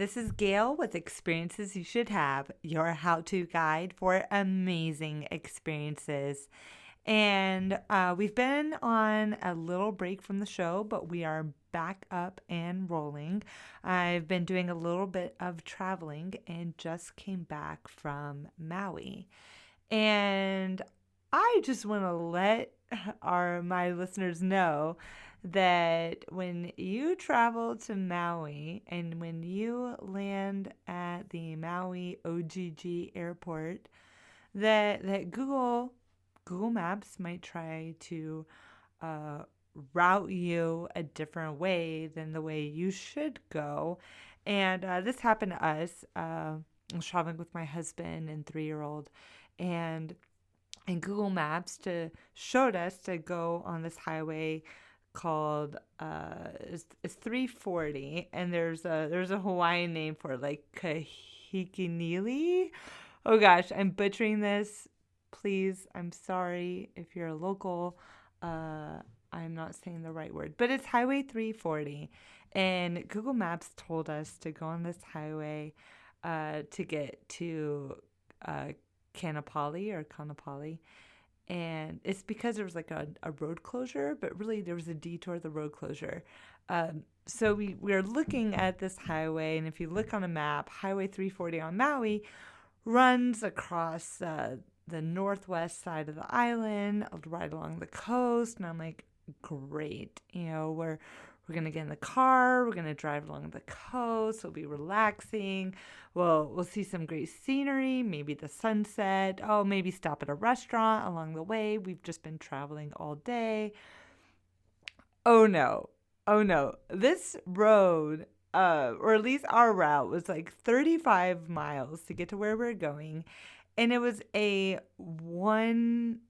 this is Gail with Experiences You Should Have, your how-to guide for amazing experiences. And we've been on a little break from the show, but we are back up and rolling. I've been doing a little bit of traveling and just came back from Maui. And I just want to let my listeners know that when you travel to Maui and when you land at the Maui OGG airport, that Google Maps might try to route you a different way than the way you should go. And this happened to us. I was traveling with my husband and 3-year-old, and Google Maps showed us to go on this highway called it's 340, and there's a Hawaiian name for it, like Kahikinili. Oh gosh, I'm butchering this. Please, I'm sorry if you're a local. I'm not saying the right word, but it's Highway 340, and Google Maps told us to go on this highway to get to Kanapali. And it's because there was like a road closure, but really there was a detour of the road closure. So we're looking at this highway, and if you look on a map, Highway 340 on Maui runs across the northwest side of the island, right along the coast. And I'm like, great, we're going to get in the car. We're going to drive along the coast. We'll be relaxing. We'll see some great scenery, maybe the sunset. Oh, maybe stop at a restaurant along the way. We've just been traveling all day. Oh, no. This road, or at least our route, was like 35 miles to get to where we're going. And it was a one-lane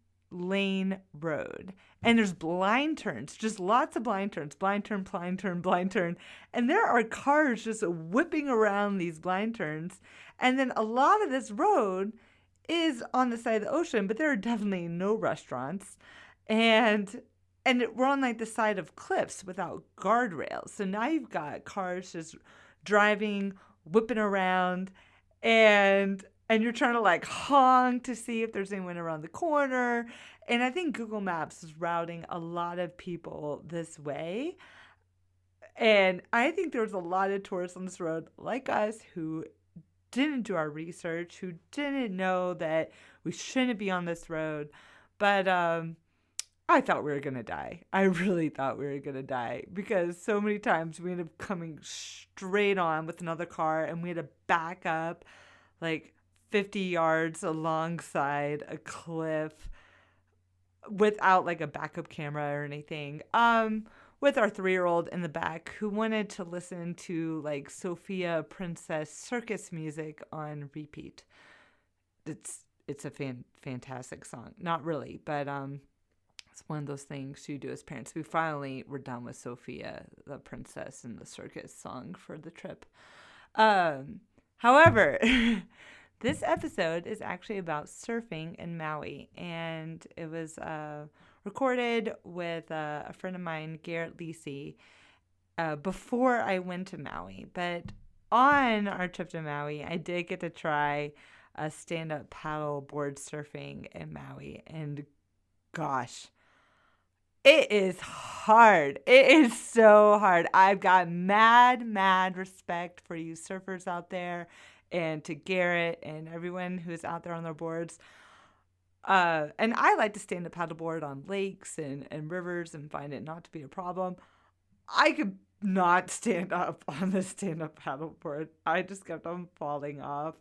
road. And there's blind turns, just lots of blind turns, blind turn. And there are cars just whipping around these blind turns. And then a lot of this road is on the side of the ocean, but there are definitely no restaurants. And we're on like the side of cliffs without guardrails. So now you've got cars just driving, whipping around, and you're trying to like honk to see if there's anyone around the corner. And I think Google Maps is routing a lot of people this way. And I think there's a lot of tourists on this road like us who didn't do our research, who didn't know that we shouldn't be on this road. But I thought we were going to die. I really thought we were going to die, because so many times we ended up coming straight on with another car, and we had to back up like 50 yards alongside a cliff without like a backup camera or anything, with our 3-year-old in the back who wanted to listen to like Sophia Princess circus music on repeat. It's a fantastic song. Not really, but it's one of those things you do as parents. We finally were done with Sophia the Princess and the circus song for the trip. However, this episode is actually about surfing in Maui, and it was recorded with a friend of mine, Garrett, Lisi, before I went to Maui. But on our trip to Maui, I did get to try a stand-up paddle board surfing in Maui, and gosh, it is hard. It is so hard. I've got mad respect for you surfers out there, and to Garrett and everyone who's out there on their boards. And I like to stand up paddleboard on lakes and rivers and find it not to be a problem. I could not stand up on the stand-up paddleboard. I just kept on falling off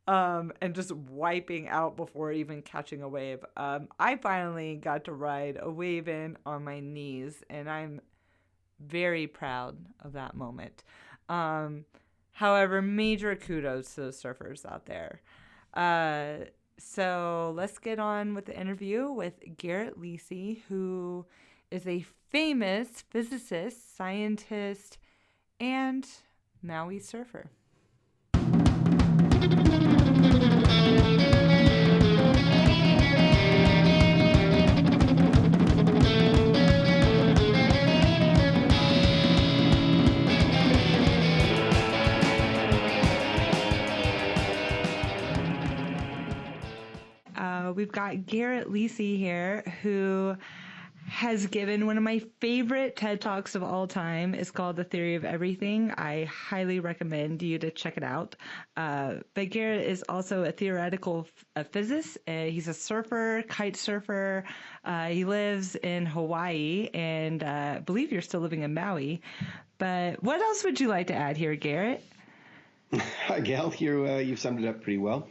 and just wiping out before even catching a wave. I finally got to ride a wave in on my knees, and I'm very proud of that moment. However, major kudos to those surfers out there. So let's get on with the interview with Garrett Lisi, who is a famous physicist, scientist, and Maui surfer. We've got Garrett Lisi here, who has given one of my favorite TED Talks of all time. It's called The Theory of Everything. I highly recommend you to check it out. But Garrett is also a theoretical physicist. He's a surfer, kite surfer. He lives in Hawaii, and I believe you're still living in Maui. But what else would you like to add here, Garrett? Hi, Gail. You've summed it up pretty well.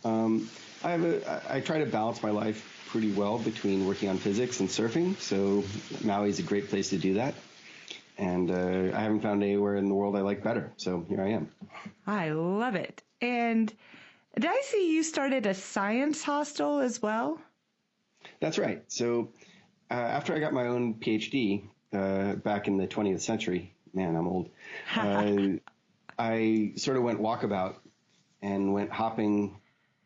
I try to balance my life pretty well between working on physics and surfing, so Maui is a great place to do that. And I haven't found anywhere in the world I like better, so here I am. I love it. And did I see you started a science hostel as well? That's right. So after I got my own PhD back in the 20th century, man, I'm old, I sort of went walkabout and went hopping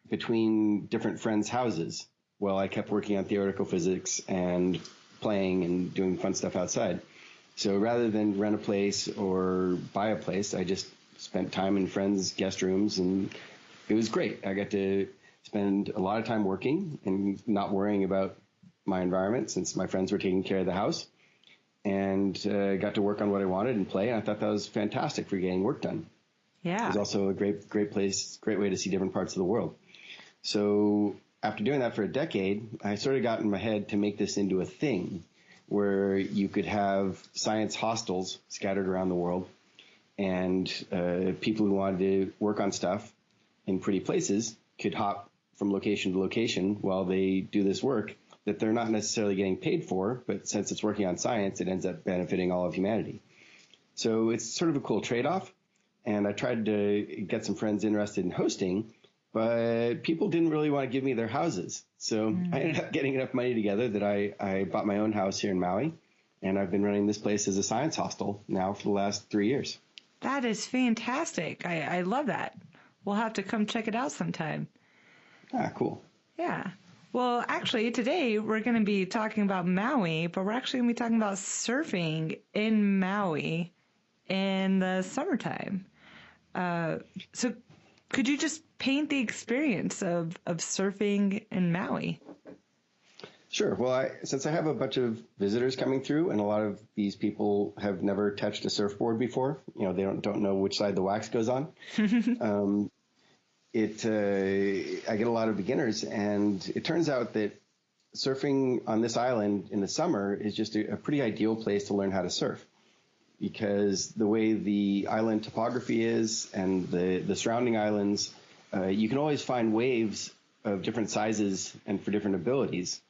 between different friends' houses while I kept working on theoretical physics and playing and doing fun stuff outside. So rather than rent a place or buy a place, I just spent time in friends' guest rooms, and it was great. I got to spend a lot of time working and not worrying about my environment since my friends were taking care of the house, and got to work on what I wanted and play. And I thought that was fantastic for getting work done. Yeah. It was also a great place, great way to see different parts of the world. So after doing that for a decade, I sort of got in my head to make this into a thing where you could have science hostels scattered around the world, and people who wanted to work on stuff in pretty places could hop from location to location while they do this work that they're not necessarily getting paid for, but since it's working on science, it ends up benefiting all of humanity. So it's sort of a cool trade-off, and I tried to get some friends interested in hosting, but people didn't really want to give me their houses. So I ended up getting enough money together that I bought my own house here in Maui, and I've been running this place as a science hostel now for the last 3 years. That is fantastic. I love that. We'll have to come check it out sometime. Ah, cool. Yeah. Well, actually, today we're going to be talking about Maui, but we're actually going to be talking about surfing in Maui in the summertime. So could you just paint the experience of surfing in Maui? Sure. Well, since I have a bunch of visitors coming through, and a lot of these people have never touched a surfboard before, they don't know which side the wax goes on. I get a lot of beginners, and it turns out that surfing on this island in the summer is just a pretty ideal place to learn how to surf, because the way the island topography is and the surrounding islands, you can always find waves of different sizes and for different abilities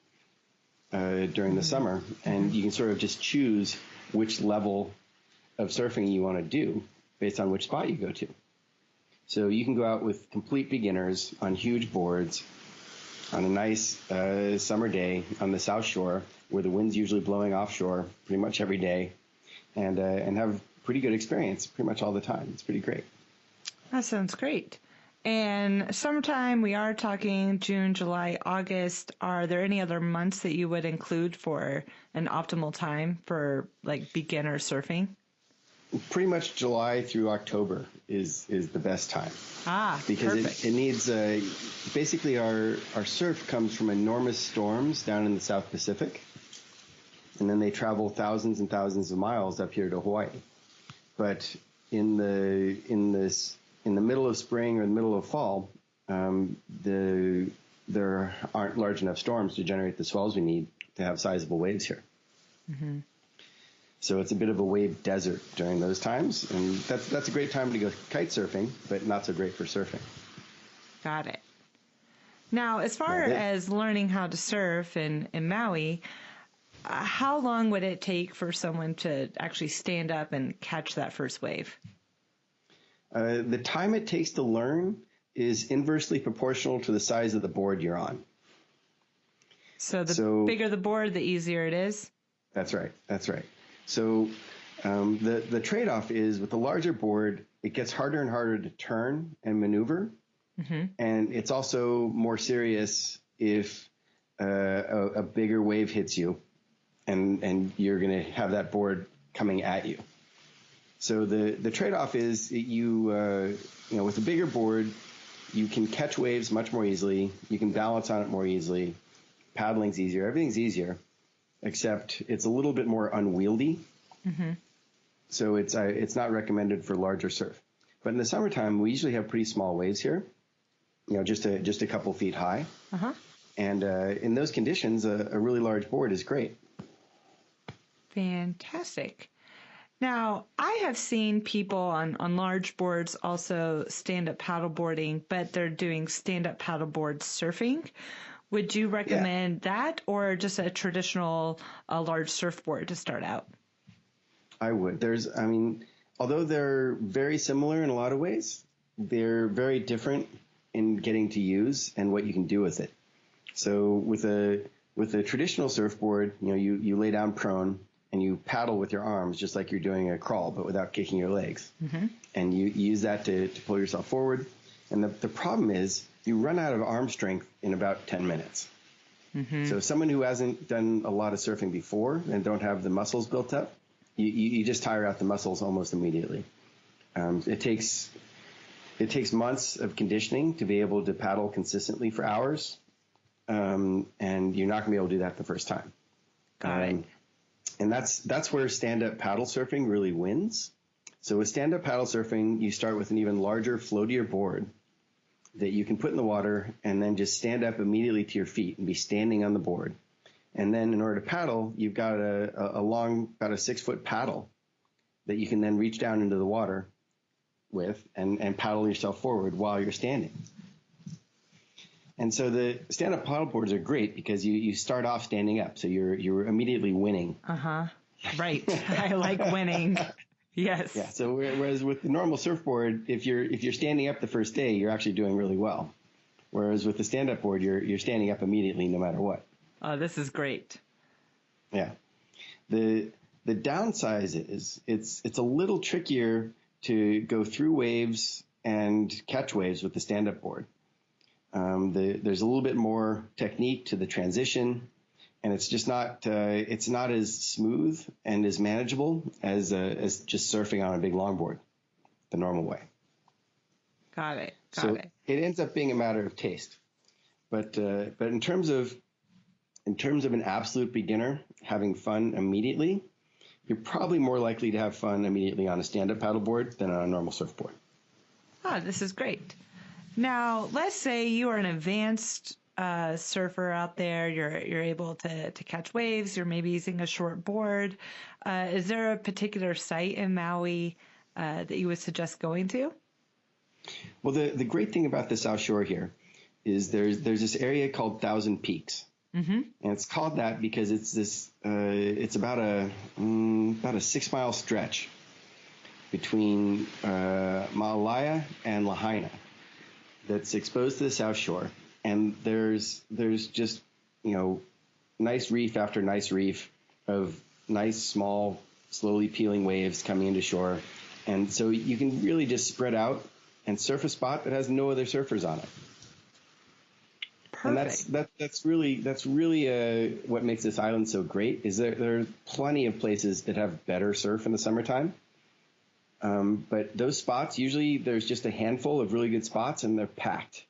during the summer, and you can sort of just choose which level of surfing you want to do based on which spot you go to. So you can go out with complete beginners on huge boards on a nice summer day on the South Shore, where the wind's usually blowing offshore pretty much every day, and have pretty good experience pretty much all the time. It's pretty great. That sounds great. And summertime, we are talking June, July, August. Are there any other months that you would include for an optimal time for like beginner surfing? Pretty much July through October is the best time. Because it needs basically our surf comes from enormous storms down in the South Pacific, and then they travel thousands and thousands of miles up here to Hawaii. But in the middle of spring or the middle of fall, there aren't large enough storms to generate the swells we need to have sizable waves here. Mm-hmm. So it's a bit of a wave desert during those times, and that's a great time to go kite surfing, but not so great for surfing. Got it. Now, as far as learning how to surf in Maui, how long would it take for someone to actually stand up and catch that first wave? The time it takes to learn is inversely proportional to the size of the board you're on. So the bigger the board, the easier it is? That's right. So the trade-off is with the larger board, it gets harder and harder to turn and maneuver. Mm-hmm. And it's also more serious if a bigger wave hits you and you're going to have that board coming at you. So the trade-off is that you with a bigger board, you can catch waves much more easily. You can balance on it more easily. Paddling's easier. Everything's easier, except it's a little bit more unwieldy. Mm-hmm. So it's not recommended for larger surf. But in the summertime, we usually have pretty small waves here, just a couple feet high. Uh-huh. And in those conditions, a really large board is great. Fantastic. Now, I have seen people on large boards also stand-up paddleboarding, but they're doing stand-up paddleboard surfing. Would you recommend that or just a traditional large surfboard to start out? I would. Although they're very similar in a lot of ways, they're very different in getting to use and what you can do with it. So with a traditional surfboard, you lay down prone and you paddle with your arms just like you're doing a crawl, but without kicking your legs. Mm-hmm. And you use that to pull yourself forward. And the problem is you run out of arm strength in about 10 minutes. Mm-hmm. So someone who hasn't done a lot of surfing before and don't have the muscles built up, you just tire out the muscles almost immediately. It takes months of conditioning to be able to paddle consistently for hours. And you're not going to be able to do that the first time. Got it. And that's where stand-up paddle surfing really wins. So with stand-up paddle surfing, you start with an even larger, floatier board that you can put in the water and then just stand up immediately to your feet and be standing on the board. And then in order to paddle, you've got a long, about a 6-foot paddle that you can then reach down into the water with and paddle yourself forward while you're standing. And so the stand-up paddleboards are great because you start off standing up, so you're immediately winning. Uh-huh. Right. I like winning. Yes. Yeah. So whereas with the normal surfboard, if you're standing up the first day, you're actually doing really well. Whereas with the stand-up board, you're standing up immediately no matter what. Oh, this is great. Yeah. The downside is it's a little trickier to go through waves and catch waves with the stand-up board. There's a little bit more technique to the transition, and it's just not as smooth and as manageable as just surfing on a big longboard the normal way. Got it. It ends up being a matter of taste, but in terms of an absolute beginner having fun immediately, you're probably more likely to have fun immediately on a stand-up paddleboard than on a normal surfboard. This is great. Now, let's say you are an advanced surfer out there. You're able to catch waves. You're maybe using a short board. Is there a particular site in Maui that you would suggest going to? Well, the great thing about the South Shore here is there's this area called 1,000 Peaks. Mm-hmm. And it's called that because it's about a 6-mile stretch between Maui and Lahaina that's exposed to the South Shore, and there's just nice reef after nice reef of nice small slowly peeling waves coming into shore, and so you can really just spread out and surf a spot that has no other surfers on it. Perfect. And that's really what makes this island so great is there are plenty of places that have better surf in the summertime. But those spots, usually there's just a handful of really good spots and they're packed.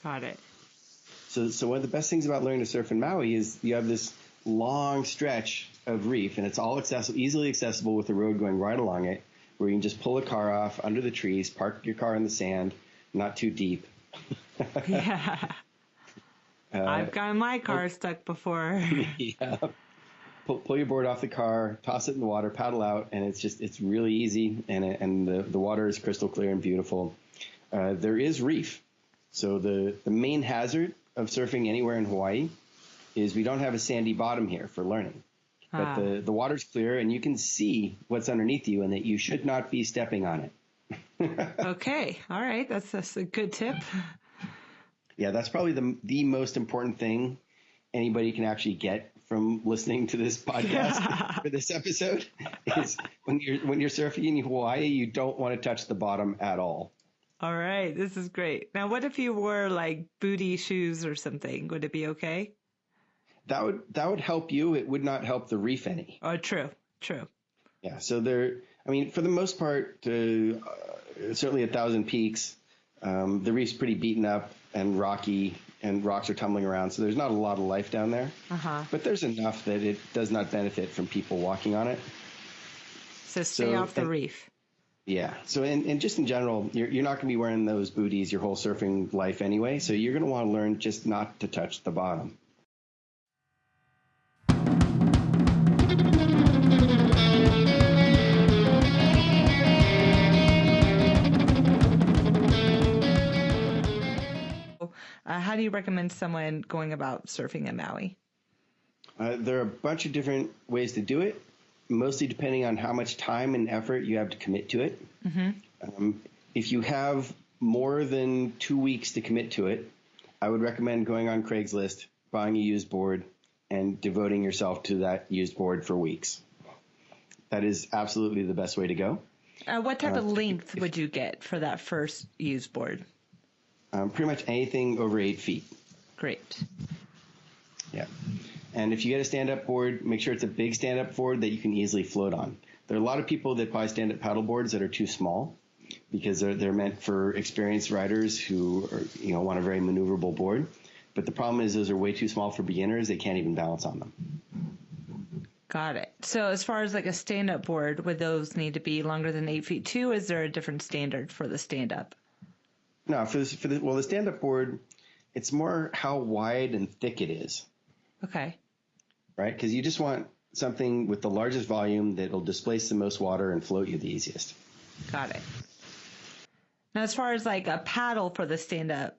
Got it. So one of the best things about learning to surf in Maui is you have this long stretch of reef and it's all easily accessible with the road going right along it, where you can just pull a car off under the trees, park your car in the sand, not too deep. Yeah. I've gotten my car stuck before. Yeah. Pull your board off the car, toss it in the water, paddle out, and it's really easy, and the water is crystal clear and beautiful. There is reef. So the main hazard of surfing anywhere in Hawaii is we don't have a sandy bottom here for learning. But the water's clear, and you can see what's underneath you, and that you should not be stepping on it. Okay. All right. That's a good tip. Yeah, that's probably the most important thing anybody can actually get from listening to this podcast for this episode is when you're surfing in Hawaii, you don't want to touch the bottom at all. All right. This is great. Now, what if you wore like booty shoes or something? Would it be okay? That would help you. It would not help the reef any. Oh, true. Yeah. So for the most part, certainly 1,000 Peaks, The reef's pretty beaten up and rocky, and rocks are tumbling around, so there's not a lot of life down there. But there's enough that it does not benefit from people walking on it. So stay off the reef. Yeah. So, and just in general, you're not going to be wearing those booties your whole surfing life anyway. So you're going to want to learn just not to touch the bottom. How do you recommend someone going about surfing in Maui? There are a bunch of different ways to do it, mostly depending on how much time and effort you have to commit to it. If you have more than 2 weeks to commit to it, I would recommend going on Craigslist, buying a used board, and devoting yourself to that used board for weeks. That is absolutely the best way to go. What type of length would you get for that first used board? Pretty much anything over 8 feet. Great. Yeah. And if you get a stand-up board, make sure it's a big stand-up board that you can easily float on. There are a lot of people that buy stand-up paddle boards that are too small because they're meant for experienced riders who are, want a very maneuverable board. But the problem is those are way too small for beginners. They can't even balance on them. Got it. So as far as like a stand-up board, would those need to be longer than 8 feet too? Is there a different standard for the stand-up? No, the stand-up board, it's more how wide and thick it is. Okay. Right? Because you just want something with the largest volume that will displace the most water and float you the easiest. Got it. Now, as far as like a paddle for the stand-up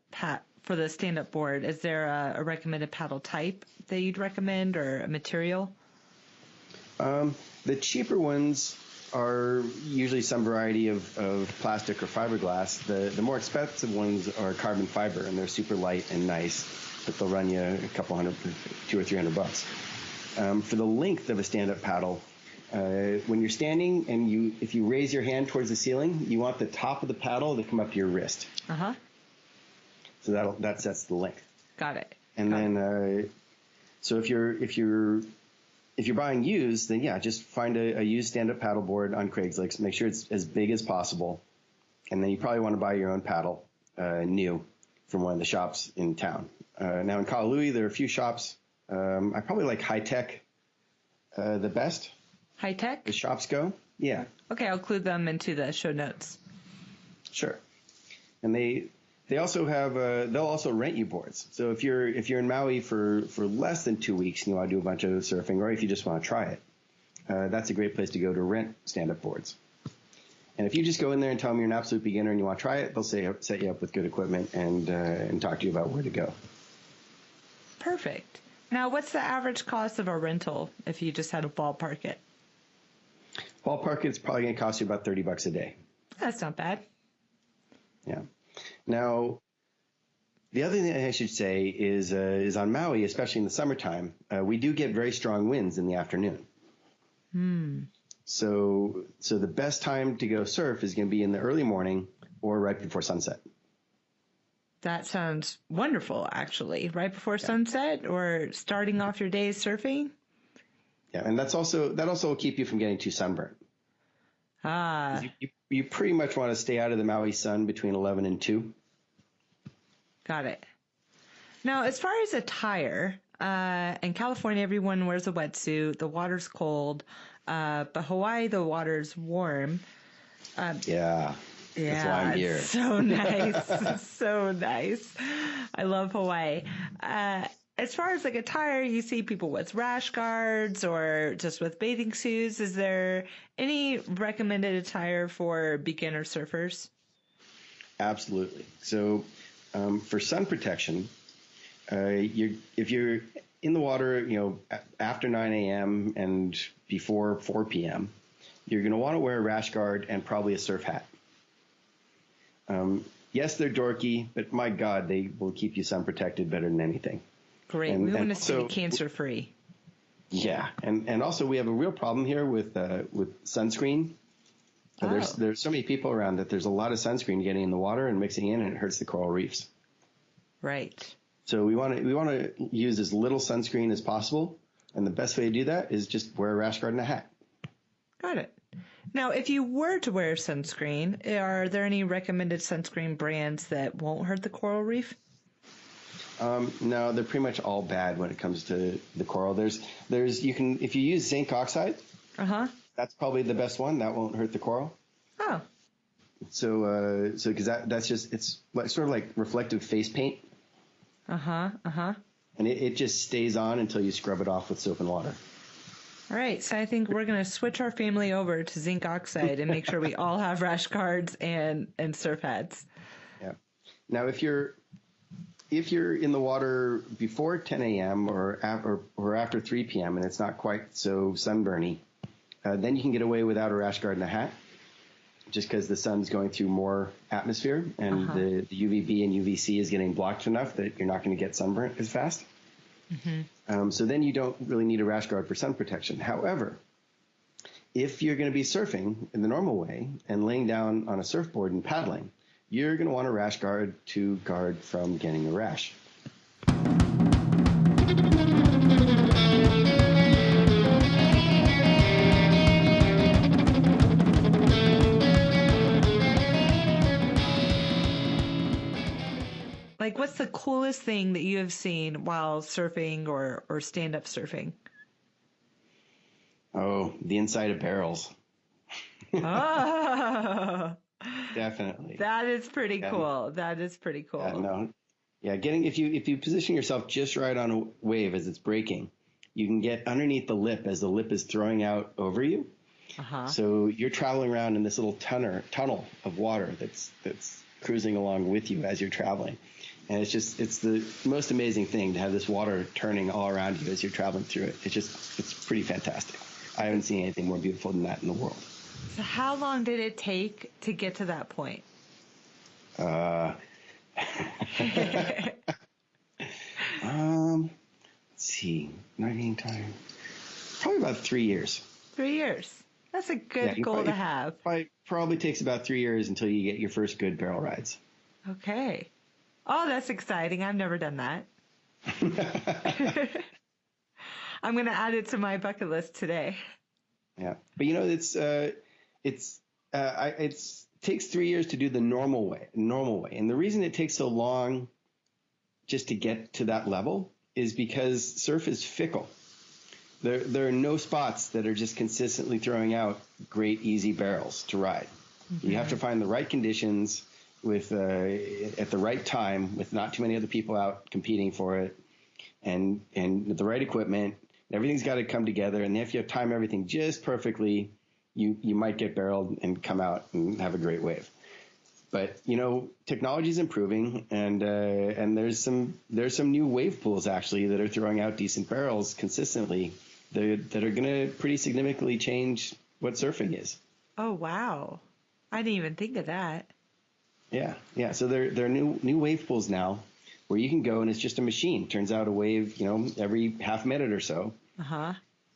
board, is there a recommended paddle type that you'd recommend or a material? The cheaper ones are usually some variety of plastic or fiberglass. The more expensive ones are carbon fiber, and they're super light and nice, but they'll run you $200 or $300. For the length of a stand-up paddle, when you're standing and if you raise your hand towards the ceiling, you want the top of the paddle to come up to your wrist. So that sets the length. Got it. So if you're buying used, then yeah, just find a used stand-up paddle board on Craigslist. Make sure it's as big as possible, and then you probably want to buy your own paddle, new, from one of the shops in town. Now in Kalalui, there are a few shops. I probably like High Tech the best. High Tech? The shops go. Yeah. Okay, I'll include them into the show notes. Sure. And they also have they'll also rent you boards. So if you're in Maui for less than 2 weeks and you want to do a bunch of surfing, or if you just want to try it, that's a great place to go to rent stand-up boards. And if you just go in there and tell them you're an absolute beginner and you want to try it, they'll set you up with good equipment and talk to you about where to go. Perfect. Now, what's the average cost of a rental if you just had to ballpark it? Ballpark, it's probably going to cost you about $30 a day. That's not bad. Yeah. Now, the other thing I should say is on Maui, especially in the summertime, we do get very strong winds in the afternoon. So the best time to go surf is going to be in the early morning or right before sunset. That sounds wonderful, actually. Right before sunset or starting off your day surfing? Yeah, and that also will keep you from getting too sunburned. You pretty much want to stay out of the Maui sun between 11 and 2. Got it. Now, as far as attire, in California, everyone wears a wetsuit. The water's cold. But Hawaii, the water's warm. Yeah. That's why I'm here. So nice. So nice. I love Hawaii. As far as like attire, you see people with rash guards or just with bathing suits. Is there any recommended attire for beginner surfers? Absolutely. So for sun protection, if you're in the water, after 9 a.m. and before 4 p.m., you're going to want to wear a rash guard and probably a surf hat. Yes, they're dorky, but my God, they will keep you sun protected better than anything. Great. We want to stay cancer free. Yeah. And also we have a real problem here with sunscreen. There's so many people around that there's a lot of sunscreen getting in the water and mixing in, and it hurts the coral reefs. Right. So we want to use as little sunscreen as possible. And the best way to do that is just wear a rash guard and a hat. Got it. Now, if you were to wear sunscreen, are there any recommended sunscreen brands that won't hurt the coral reef? No, they're pretty much all bad when it comes to the coral. You can, if you use zinc oxide, Uh-huh. that's probably the best one. That won't hurt the coral. Oh. So because that's just, it's sort of like reflective face paint. Uh-huh. Uh-huh. And it just stays on until you scrub it off with soap and water. All right, so I think we're going to switch our family over to zinc oxide and make sure we all have rash guards and surf hats. Yeah. Now, if you're in the water before 10 a.m. or after 3 p.m. and it's not quite so sunburny, then you can get away without a rash guard and a hat, just because the sun's going through more atmosphere and the UVB and UVC is getting blocked enough that you're not going to get sunburnt as fast. Mm-hmm. So then you don't really need a rash guard for sun protection. However, if you're going to be surfing in the normal way and laying down on a surfboard and paddling, you're going to want a rash guard to guard from getting a rash. Like, what's the coolest thing that you have seen while surfing or stand-up surfing? Oh, the inside of barrels. Oh, Definitely. that is pretty cool. That is pretty cool. If you position yourself just right on a wave as it's breaking, you can get underneath the lip as the lip is throwing out over you. So you're traveling around in this little tunnel of water that's cruising along with you as you're traveling. And it's the most amazing thing to have this water turning all around you as you're traveling through it. It's pretty fantastic. I haven't seen anything more beautiful than that in the world. So how long did it take to get to that point? Let's see, 19 time. Probably about 3 years. 3 years. That's a good goal to have. Probably takes about 3 years until you get your first good barrel rides. Okay. Oh, that's exciting. I've never done that. I'm going to add it to my bucket list today. Yeah. But it takes 3 years to do the normal way. And the reason it takes so long just to get to that level is because surf is fickle. There are no spots that are just consistently throwing out great, easy barrels to ride. Mm-hmm. You have to find the right conditions at the right time with not too many other people out competing for it and the right equipment. Everything's got to come together. And if you time everything just perfectly, you might get barreled and come out and have a great wave. But, technology is improving and there's some new wave pools actually that are throwing out decent barrels consistently that are going to pretty significantly change what surfing is. Oh, wow. I didn't even think of that. Yeah. So there are new wave pools now where you can go and it's just a machine. Turns out a wave, every half minute or so.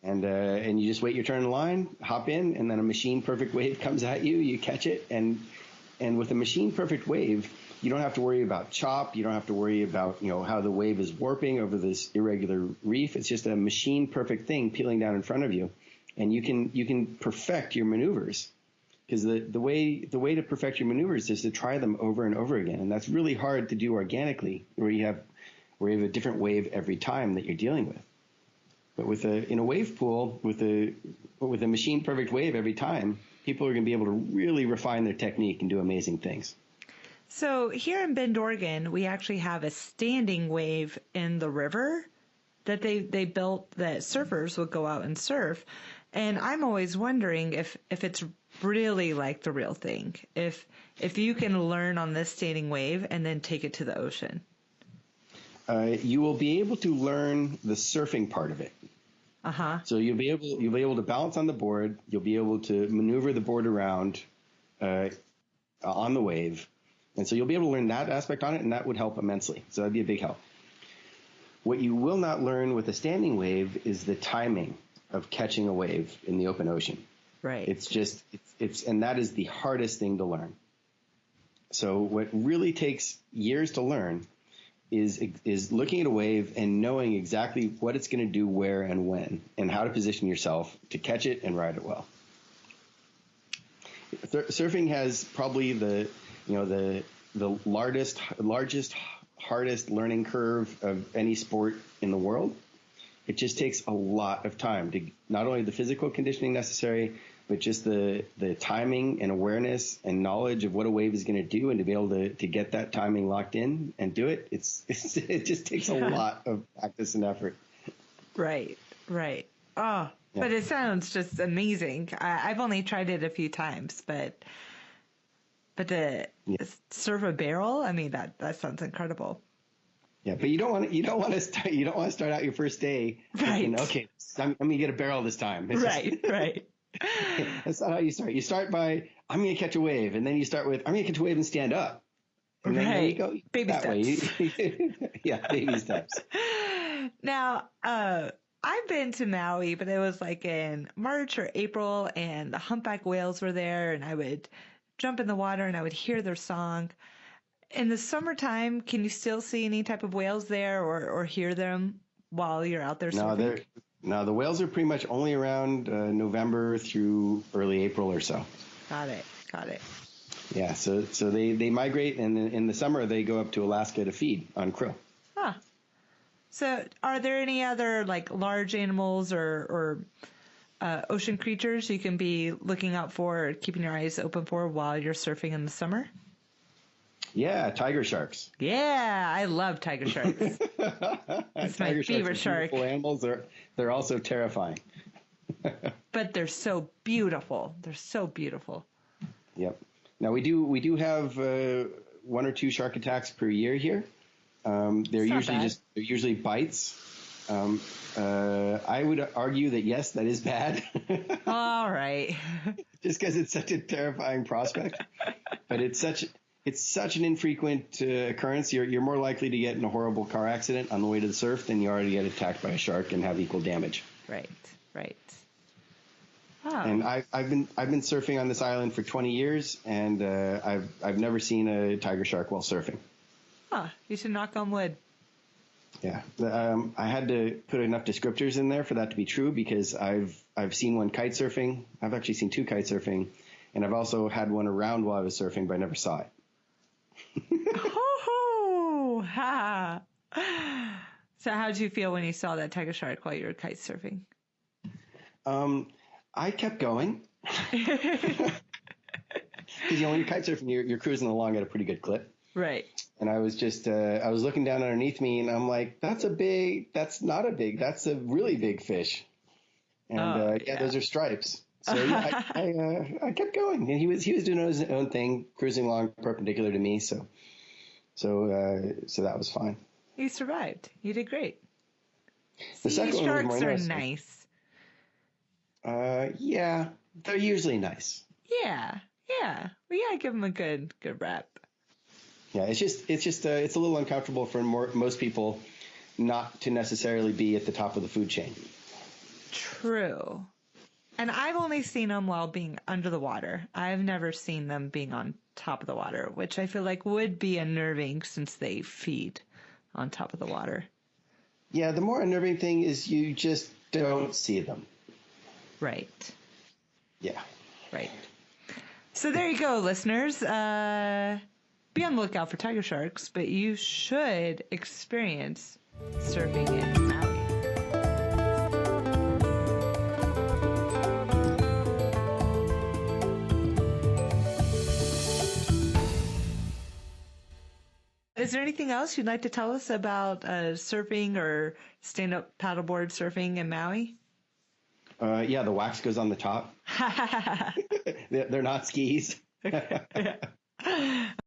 And you just wait your turn in line, hop in, and then a machine perfect wave comes at you. You catch it, and with a machine perfect wave, you don't have to worry about chop. You don't have to worry about how the wave is warping over this irregular reef. It's just a machine perfect thing peeling down in front of you, and you can perfect your maneuvers. Because the way to perfect your maneuvers is to try them over and over again, and that's really hard to do organically, where you have a different wave every time that you're dealing with. But in a wave pool with a machine perfect wave every time, people are going to be able to really refine their technique and do amazing things. So here in Bend, Oregon, we actually have a standing wave in the river that they built that surfers would go out and surf. And I'm always wondering if it's really like the real thing, if you can learn on this standing wave and then take it to the ocean. You will be able to learn the surfing part of it. So you'll be able to balance on the board. You'll be able to maneuver the board around on the wave, and so you'll be able to learn that aspect on it, and that would help immensely. So that'd be a big help. What you will not learn with a standing wave is the timing of catching a wave in the open ocean. Right. And that is the hardest thing to learn. So what really takes years to learn is looking at a wave and knowing exactly what it's going to do, where and when, and how to position yourself to catch it and ride it well. Surfing has probably the largest, hardest learning curve of any sport in the world. It just takes a lot of time to not only the physical conditioning necessary, but just the timing and awareness and knowledge of what a wave is going to do, and to be able to get that timing locked in and do it. It just takes a lot of practice and effort. Right. Oh, yeah. But it sounds just amazing. I've only tried it a few times, but to surf a barrel, I mean, that sounds incredible. Yeah, but you don't want to start out your first day thinking, okay, I'm going to get a barrel this time. Right. That's not how you start. You start by, I'm going to catch a wave, and then you start with, I'm going to catch a wave and stand up. And then you go baby steps. Yeah, baby steps. Now, I've been to Maui, but it was like in March or April, and the humpback whales were there, and I would jump in the water and I would hear their song. In the summertime, can you still see any type of whales there or hear them while you're out there surfing? No, the whales are pretty much only around November through early April or so. Got it. Yeah, so they migrate, and in the summer they go up to Alaska to feed on krill. Huh. So are there any other like large animals or ocean creatures you can be looking out for or keeping your eyes open for while you're surfing in the summer? Yeah, tiger sharks. Yeah, I love tiger sharks. It's my favorite shark. Beautiful animals. They're also terrifying. But they're so beautiful. Yep. Now we do have 1 or 2 shark attacks per year here. They're usually bites. I would argue that yes, that is bad. All right. Just because it's such a terrifying prospect, but it's such an infrequent occurrence. You're more likely to get in a horrible car accident on the way to the surf than you are to get attacked by a shark and have equal damage. Right. Oh. And I've been surfing on this island for 20 years, and I've never seen a tiger shark while surfing. Huh. You should knock on wood. Yeah. I had to put enough descriptors in there for that to be true, because I've seen one kite surfing. I've actually seen 2 kite surfing, and I've also had one around while I was surfing, but I never saw it. Oh, ha. So how did you feel when you saw that tiger shark while you were kite surfing? I kept going. Because when you're kite surfing, you're cruising along at a pretty good clip. Right. And I was just I was looking down underneath me, and I'm like, that's a really big fish. And those are stripes. So yeah, I kept going, and he was doing his own thing, cruising along perpendicular to me. So that was fine. You survived. You did great. The second sharks one was are nice. Yeah, they're usually nice. Yeah. We gotta give them a good rap. Yeah, it's a little uncomfortable for most people not to necessarily be at the top of the food chain. True. And I've only seen them while being under the water. I've never seen them being on top of the water, which I feel like would be unnerving since they feed on top of the water. Yeah, the more unnerving thing is you just don't see them. Right. Yeah. Right. So there you go, listeners. Be on the lookout for tiger sharks, but you should experience surfing in Maui. Is there anything else you'd like to tell us about surfing or stand-up paddleboard surfing in Maui? Yeah, the wax goes on the top. They're not skis. Yeah.